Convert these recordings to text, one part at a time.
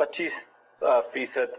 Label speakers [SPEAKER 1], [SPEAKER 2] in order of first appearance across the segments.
[SPEAKER 1] 25%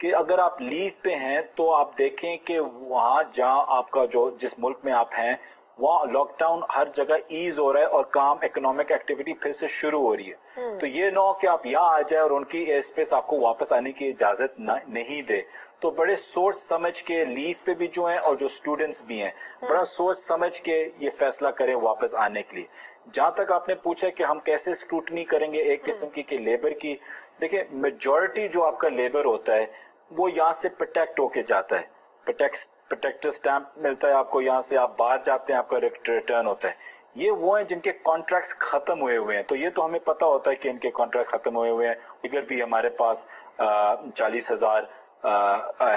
[SPEAKER 1] کہ اگر آپ لیو پہ ہیں تو آپ دیکھیں کہ وہاں جہاں آپ کا جو جس ملک میں آپ ہیں وہاں لاک ڈاؤن ہر جگہ ایز ہو رہا ہے اور کام اکنامک ایکٹیویٹی پھر سے شروع ہو رہی ہے. تو یہ نہ ہو کہ آپ یہاں آ جائے اور ان کی ایئر اسپیس آپ کو واپس آنے کی اجازت نہیں دے. تو بڑے سوچ سمجھ کے لیو پہ بھی جو ہیں اور جو اسٹوڈنٹس بھی ہیں بڑا سوچ سمجھ کے یہ فیصلہ کریں واپس آنے کے لیے. جہاں تک آپ نے پوچھا کہ ہم کیسے اسکروٹنی کریں گے ایک قسم کی کہ لیبر کی، دیکھیں میجورٹی جو آپ کا لیبر ہوتا ہے وہ یہاں سے پروٹیکٹ ہو کے جاتا ہے، پروٹیکٹر سٹیمپ ملتا ہے آپ کو، یہاں سے آپ باہر جاتے ہیں آپ کا ریٹرن ہوتا ہے. یہ وہ ہیں جن کے کانٹریکٹس ختم ہوئے ہیں، تو یہ تو ہمیں پتا ہوتا ہے کہ ان کے کانٹریکٹ ختم ہوئے ہیں. ادھر بھی ہمارے پاس 40,000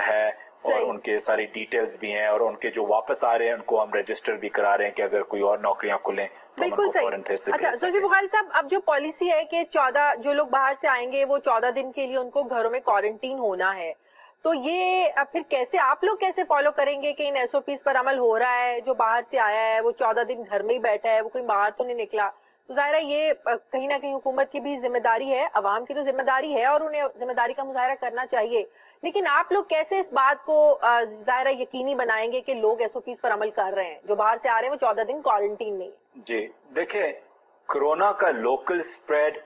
[SPEAKER 1] ہے اور ان کے ساری ڈیٹیلز بھی ہیں اور ان کے جو واپس آ رہے ہیں ان کو ہم رجسٹر بھی کرا رہے ہیں کہ اگر کوئی اور نوکریاں کھلیں تو ہم ان کو فوراً پھر سے بھیج سکیں.
[SPEAKER 2] اچھا زلفی بخاری صاحب، اب جو پالیسی ہے کہ 14 جو لوگ باہر سے آئیں گے وہ 14 دن کے لیے ان کو گھروں میں کوارنٹین ہونا ہے، تو یہ پھر کیسے آپ لوگ کیسے فالو کریں گے کہ ان ایس او پیز پر عمل ہو رہا ہے؟ جو باہر سے آیا ہے وہ 14 دن گھر میں ہی بیٹھا ہے، وہ کوئی باہر تو نہیں نکلا. تو ظاہر ہے یہ کہیں نہ کہیں حکومت کی بھی ذمہ داری ہے، عوام کی تو ذمہ داری ہے اور انہیں ذمہ داری کا مظاہرہ کرنا چاہیے. لیکن آپ لوگ کیسے اس بات کو ظاہر یقینی بنائیں گے کہ لوگ ایس او پیز پر عمل کر رہے ہیں، جو باہر سے آ رہے ہیں وہ 14 دن کوارنٹین میں؟
[SPEAKER 1] جی دیکھیں، کرونا کا لوکل سپریڈ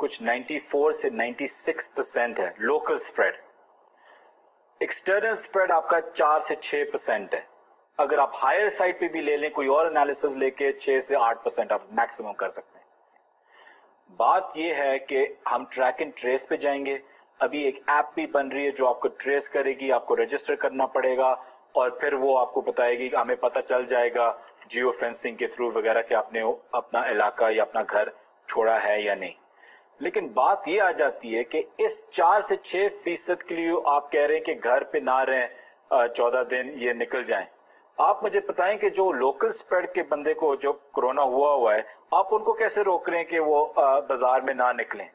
[SPEAKER 1] کچھ 94 سے 96% ہے لوکل سپریڈ. ایکسٹرنل سپریڈ آپ کا 4 سے 6% ہے. اگر آپ ہائر سائٹ پہ بھی لے لیں کوئی اور انالیسز لے کے 6 سے 8% آپ میکسیمم کر سکتے ہیں. بات یہ ہے کہ ہم ٹریک اینڈ ٹریس پہ جائیں گے. ابھی ایک ایپ بھی بن رہی ہے جو آپ کو ٹریس کرے گی، آپ کو رجسٹر کرنا پڑے گا اور پھر وہ آپ کو بتائے گی کہ ہمیں پتہ چل جائے گا جیو فینسنگ کے تھرو وغیرہ کہ آپ نے اپنا علاقہ یا اپنا گھر چھوڑا ہے یا نہیں. لیکن بات یہ آ جاتی ہے کہ اس 4 سے 6% کے لیے آپ کہہ رہے ہیں کہ گھر پہ نہ رہیں 14 دن یہ نکل جائیں. آپ مجھے بتائیں کہ جو لوکل سپریڈ کے بندے کو جو کرونا ہوا ہے آپ ان کو کیسے روک رہے ہیں کہ وہ بازار میں نہ نکلیں؟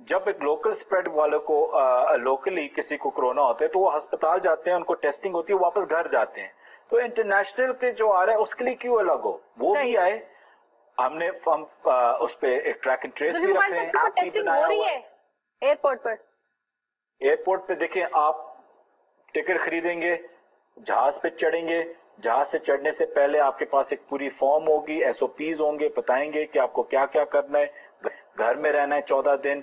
[SPEAKER 1] جب ایک لوکل سپریڈ والوں کو لوکلی کسی کو کرونا ہوتا ہے تو وہ ہسپتال جاتے ہیں، ان کو ٹیسٹنگ ہوتی ہے، واپس گھر جاتے ہیں. تو انٹرنیشنل کے جو آ رہا ہے اس کے لیے کیوں الگ ہو؟ وہ بھی آئے. ہم نے اس پہ ایک ٹریک اینڈ ٹریس بھی رکھے ہیں، ایپ بھی بنایا ہوا ہے.
[SPEAKER 2] ایئرپورٹ پر
[SPEAKER 1] ایئرپورٹ پہ دیکھیں، آپ ٹکٹ خریدیں گے، جہاز پہ چڑھیں گے، جہاز سے چڑھنے سے پہلے آپ کے پاس ایک پوری فارم ہوگی، ایس او پیز ہوں گے، بتائیں گے کہ آپ کو کیا کیا کرنا ہے. گھر میں رہنا ہے 14 دن،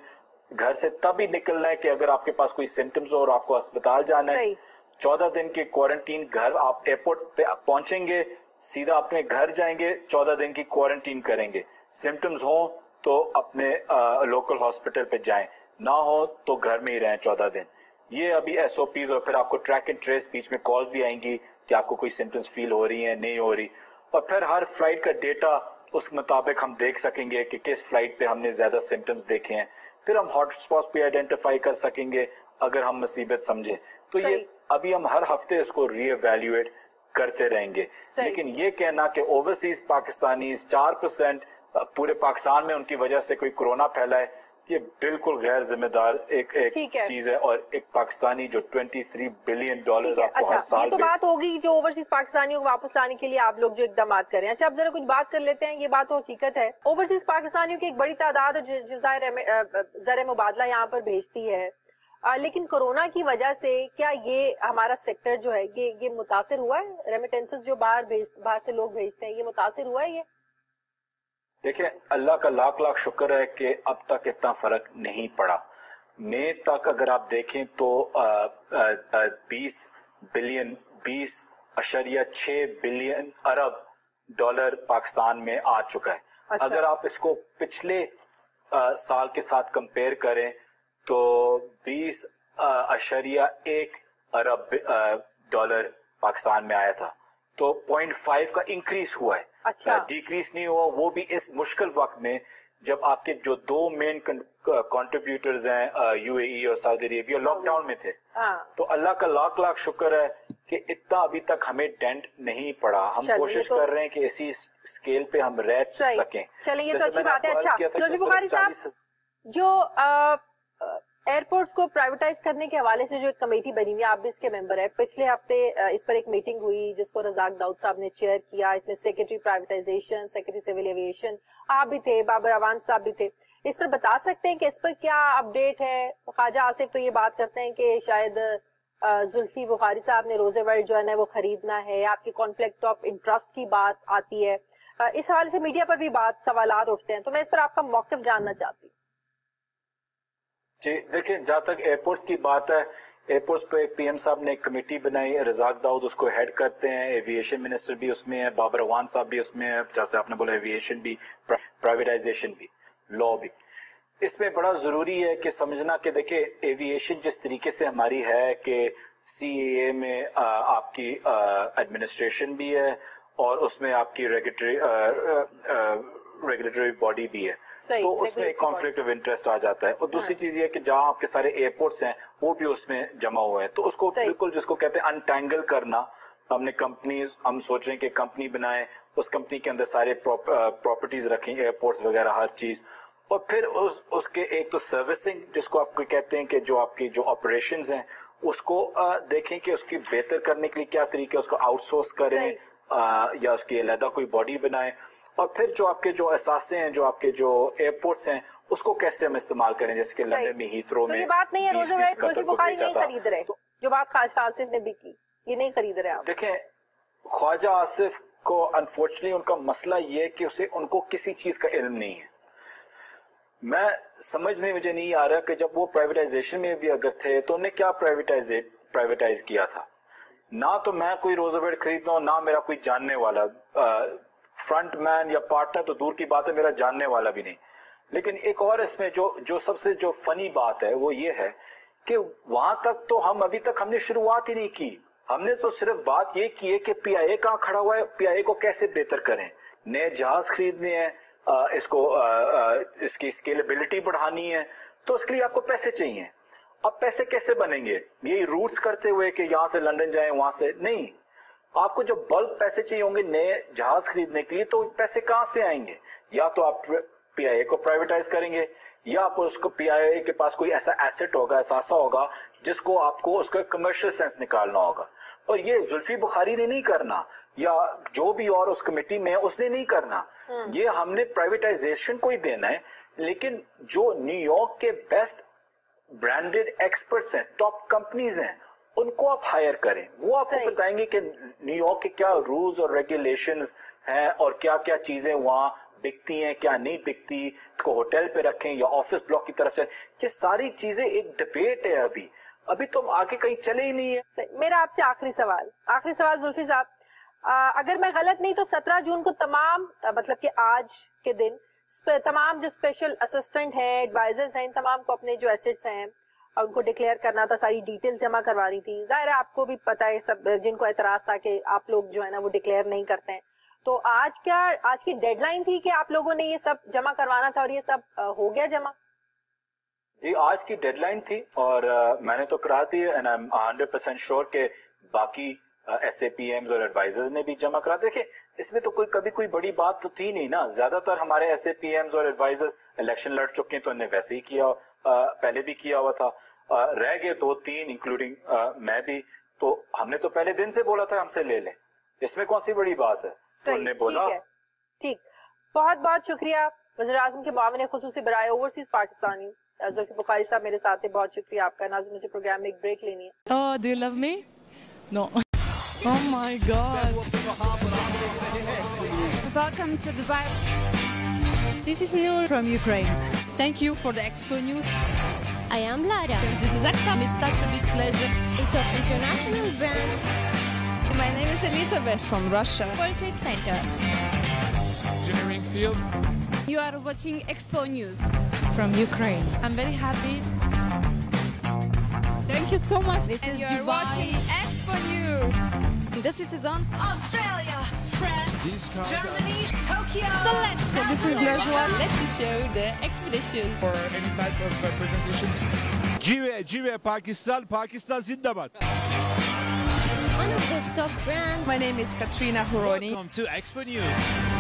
[SPEAKER 1] گھر سے تب ہی نکلنا ہے کہ اگر آپ کے پاس کوئی سمٹمز ہو اور آپ کو اسپتال جانا ہے. 14 دن کے کوارنٹین. گھر آپ ایئرپورٹ پہ پہنچیں گے، سیدھا اپنے گھر جائیں گے، 14 دن کی کوارنٹین کریں گے. سمٹمز ہوں تو اپنے لوکل ہاسپٹل پہ جائیں، نہ ہو تو گھر میں ہی رہیں 14 دن. یہ ابھی ایس او پیز، اور پھر آپ کو ٹریک اینڈ ٹریس، بیچ میں کال بھی آئیں گی کہ آپ کو کوئی سمٹمز فیل ہو رہی ہیں نہیں ہو رہی، اور پھر ہر فلائٹ کا ڈیٹا اس مطابق ہم دیکھ سکیں گے کہ کس فلائٹ پہ ہم نے زیادہ سمٹمز دیکھے ہیں. پھر ہم ہاٹ اسپاٹ پہ آئیڈینٹیفائی کر سکیں گے اگر ہم مصیبت سمجھیں تو. یہ ابھی ہم ہر ہفتے اس کو ری ایویلیویٹ کرتے رہیں گے. لیکن یہ کہنا کہ اوورسیز پاکستانیز 4% پورے پاکستان میں ان کی وجہ سے کوئی کرونا پھیلا ہے، یہ بالکل غیر ذمہ دار ایک چیز ہے. اور ایک پاکستانی جو $23 بلین آپ کو ہر سال،
[SPEAKER 2] یہ تو بات ہوگی جو اوورسیز پاکستانیوں کو واپس لانے کے لیے آپ لوگ جو اقدامات کر رہے ہیں. اچھا اب ذرا کچھ بات کر لیتے ہیں. یہ بات تو حقیقت ہے، اوورسیز پاکستانیوں کی ایک بڑی تعداد جو زر مبادلہ یہاں پر بھیجتی ہے، لیکن کرونا کی وجہ سے کیا یہ ہمارا سیکٹر جو ہے یہ متاثر ہوا ہے؟ ریمیٹنسز جو باہر سے لوگ بھیجتے ہیں، یہ متاثر ہوا ہے؟ یہ
[SPEAKER 1] دیکھیں، اللہ کا لاکھ لاکھ شکر ہے کہ اب تک اتنا فرق نہیں پڑا. مئی تک اگر آپ دیکھیں تو 20.6 بلین ارب ڈالر پاکستان میں آ چکا ہے. اگر آپ اس کو پچھلے سال کے ساتھ کمپیئر کریں تو 20.1 ارب ڈالر پاکستان میں آیا تھا. تو 0.5 کا انکریز ہوا ہے، ڈیکریز نہیں ہوا. وہ بھی اس مشکل وقت میں جب آپ کے جو 2 مین کنٹریبیوٹرز ہیں یو اے ای اور سعودی عربیہ لاک ڈاؤن میں تھے. تو اللہ کا لاکھ لاکھ شکر ہے کہ اتنا ابھی تک ہمیں ڈینٹ نہیں پڑا. ہم کوشش کر رہے ہیں کہ اسی سکیل پہ ہم رہ سکیں.
[SPEAKER 2] چلیں یہ تو اچھی بات ہے. اچھا زلفی بخاری صاحب، جو ایئرپورٹس کو پرائیویٹائز کرنے کے حوالے سے جو ایک کمیٹی بنی ہوئی ہے، آپ بھی اس کے ممبر ہیں، پچھلے ہفتے اس پر ایک میٹنگ ہوئی جس کو رزاق داؤد صاحب نے چیئر کیا. اس میں secretary privatisation, secretary civil aviation آپ بھی تھے، بابر اوان صاحب بھی تھے. اس پر بتا سکتے ہیں کہ اس پر کیا اپڈیٹ ہے؟ خواجہ آصف تو یہ بات کرتے ہیں کہ شاید زلفی بخاری صاحب نے روزے ورلڈ جو ہے نا وہ خریدنا ہے، آپ کی کانفلکٹ آف انٹرسٹ کی بات آتی ہے، اس حوالے سے میڈیا پر بھی سوالات اٹھتے ہیں، تو میں اس پر آپ کا موقف جاننا چاہتی ہوں۔
[SPEAKER 1] جی دیکھیں، جہاں تک ایئرپورٹس کی بات ہے، ایئرپورٹس پہ پی ایم صاحب نے ایک کمیٹی بنائی ہے، رزاق داؤد اس کو ہیڈ کرتے ہیں، ایویشن منسٹر بھی اس میں ہے، بابر اعوان صاحب بھی اس میں ہے، جیسے آپ نے بولا ایویشن بھی، پرائیویٹائزیشن بھی، لا بھی۔ اس میں بڑا ضروری ہے کہ سمجھنا کہ دیکھیں ایویشن جس طریقے سے ہماری ہے کہ سی اے اے میں آپ کی ایڈمنسٹریشن بھی ہے اور اس میں آپ کی ریگولیٹری باڈی بھی ہے، تو اس میں ایک کانفلکٹ آف انٹرسٹ آ جاتا ہے۔ اور دوسری چیز یہ ہے کہ جہاں آپ کے سارے ایئرپورٹس ہیں وہ بھی اس میں جمع ہوئے ہیں، تو اس کو بالکل جس کو کہتے ہیں انٹینگل کرنا، ہم نے کمپنیز، ہم سوچ رہے ہیں کہ کمپنی بنائیں، اس کمپنی کے اندر سارے پراپرٹیز رکھیں، ایئرپورٹس وغیرہ ہر چیز، اور پھر اس کے ایک تو سروسنگ جس کو آپ کو کہتے ہیں کہ جو آپ کی جو آپریشنز ہیں اس کو دیکھیں کہ اس کی بہتر کرنے کے لیے کیا طریقے، اس کو آؤٹ سورس کریں یا اس کی علیحدہ کوئی باڈی بنائیں، اور پھر جو آپ کے جو اثاثے ہیں، جو آپ کے جو ایئرپورٹس ہیں اس کو کیسے ہم استعمال کریں، جیسے کہ لندن میں ہیتھرو میں،
[SPEAKER 2] تو یہ بات نہیں ہے روزے ورلڈ زلفی بخاری نہیں خرید رہے، جو بات خواجہ آصف نے بھی کی، یہ نہیں خرید رہے آپ؟
[SPEAKER 1] دیکھیں خواجہ آصف کو انفارچونیٹلی ان کا مسئلہ یہ ہے کہ ان کو کسی چیز کا علم نہیں ہے۔ میں سمجھنے مجھے نہیں آ رہا کہ جب وہ پرائیویٹائزیشن میں بھی اگر تھے تو انہیں کیا پرائیویٹائز کیا تھا؟ نہ تو میں کوئی روزے ورلڈ خریدتا ہوں، نہ میرا کوئی جاننے والا فرنٹ مین یا پارٹنر تو دور کی بات ہے، میرا جاننے والا بھی نہیں۔ لیکن ایک اور اس میں جو سب سے جو فنی بات ہے وہ یہ ہے کہ وہاں تک تو ابھی تک ہم نے شروعات ہی نہیں کی، ہم نے تو صرف بات یہ کی ہے کہ پی آئی اے کہاں کھڑا ہوا ہے، پی آئی اے کو کیسے بہتر کریں، نئے جہاز خریدنے ہیں، اس کی اسکیلیبلٹی بڑھانی ہے، تو اس کے لیے آپ کو پیسے چاہیے۔ اب پیسے کیسے بنیں گے؟ یہی روٹس کرتے ہوئے کہ یہاں سے لندن جائیں، وہاں سے نہیں، آپ کو جب بلک پیسے چاہیے ہوں گے نئے جہاز خریدنے کے لیے، تو پیسے کہاں سے آئیں گے؟ یا تو آپ پی آئی اے کو پرائیویٹائز کریں گے، یا آپ اس کو پی آئی اے کے پاس کوئی ایسا ایسٹ ہوگا، اثاثہ ہوگا جس کو آپ کو اس کا کمرشل سینس نکالنا ہوگا، اور یہ زلفی بخاری نے نہیں کرنا، یا جو بھی اور اس کمیٹی میں ہے اس نے نہیں کرنا، یہ ہم نے پرائیویٹائزیشن کو ہی دینا ہے۔ لیکن جو نیو یارک کے بیسٹ برانڈڈ ایکسپرٹس ہیں، ٹاپ کمپنیز ہیں، ان کو آپ ہائر کریں، وہ آپ کو بتائیں گے کہ نیو یارک کے کیا رولز اور ریگولیشنز ہیں اور کیا کیا چیزیں وہاں بکتی ہیں، کیا نہیں بکتی، کو ہوٹل پہ رکھیں یا آفس بلاک کی طرف چلیں، یہ ساری چیزیں ایک ڈبیٹ ہے۔ ابھی تو ہم آگے کہیں چلے ہی نہیں ہے۔
[SPEAKER 2] میرا آپ سے آخری سوال زلفی صاحب، اگر میں غلط نہیں تو 17 جون کو تمام، مطلب کہ آج کے دن تمام جو اسپیشل اسسٹنٹ ہیں، ایڈوائزرز ہیں، ان تمام کو اپنے جو ایسٹس ہیں ان کو ڈکلیئر کرنا تھا، ساری ڈیٹیلز جمع کروانی تھی۔ ظاہر ہے آپ کو بھی پتا ہے، سب جن کو اعتراض تھا کہ آپ لوگ جو ہے نا وہ ڈکلیئر نہیں کرتے ہیں، تو آج کی ڈیڈ لائن تھی کہ آپ لوگوں نے یہ سب جمع کروانا تھا، اور یہ سب ہو گیا جمع؟
[SPEAKER 1] جی آج کی ڈیڈ لائن تھی اور میں نے تو کرا دی ہے، اینڈ آئی ایم 100% شیور کہ باقی ایس اے پی ایمز اور ایڈوائزرز نے بھی جمع کرا۔ دیکھیں اس میں تو کبھی کوئی بڑی بات تو تھی نہیں نا، زیادہ تر ہمارے ایس اے پی ایمز اور ایڈوائزرز الیکشن لڑ چکے ہیں تو انہیں ویسے ہی کیا، پہلے بھی کیا ہوا تھا، رہ گئے 2-3 انکلوڈنگ میں بھی، تو ہم نے تو پہلے دن سے بولا تھا ہم سے لے لیں، اس میں کون سی بڑی بات ہے؟
[SPEAKER 2] صحیح، ٹھیک، بہت بہت شکریہ وزیر اعظم کے معاون خصوصی برائے اوورسیز پاکستانی زلفی بخاری صاحب میرے ساتھ ہیں، بہت شکریہ آپ کا۔ ناظرین مجھے پروگرام میں ایک بریک لینی ہے۔
[SPEAKER 3] Oh, do you love me? No. Oh my God.
[SPEAKER 4] Welcome to Dubai.
[SPEAKER 3] This is Noor
[SPEAKER 4] From Ukraine. Thank you for the Expo News.
[SPEAKER 5] I am Lara.
[SPEAKER 3] This is Aksam. It's such a big pleasure.
[SPEAKER 5] A top international brand.
[SPEAKER 4] My name is Elizabeth from Russia.
[SPEAKER 5] World Trade Center.
[SPEAKER 6] Engineering field.
[SPEAKER 4] You are watching Expo News.
[SPEAKER 3] From Ukraine. I'm very happy. Thank you so much.
[SPEAKER 4] This is
[SPEAKER 5] You are
[SPEAKER 4] Dubai.
[SPEAKER 5] watching Expo News.
[SPEAKER 4] This is Suzanne.
[SPEAKER 5] Australia, France,
[SPEAKER 6] These cars
[SPEAKER 5] Germany, Tokyo.
[SPEAKER 4] So let's go.
[SPEAKER 3] This is Najwan. Let's show the expedition.
[SPEAKER 6] for any type of presentation.
[SPEAKER 7] Jive Pakistan Zindabad.
[SPEAKER 5] One of the top brands.
[SPEAKER 4] My name is Katrina Horoni.
[SPEAKER 7] Welcome to Expo News.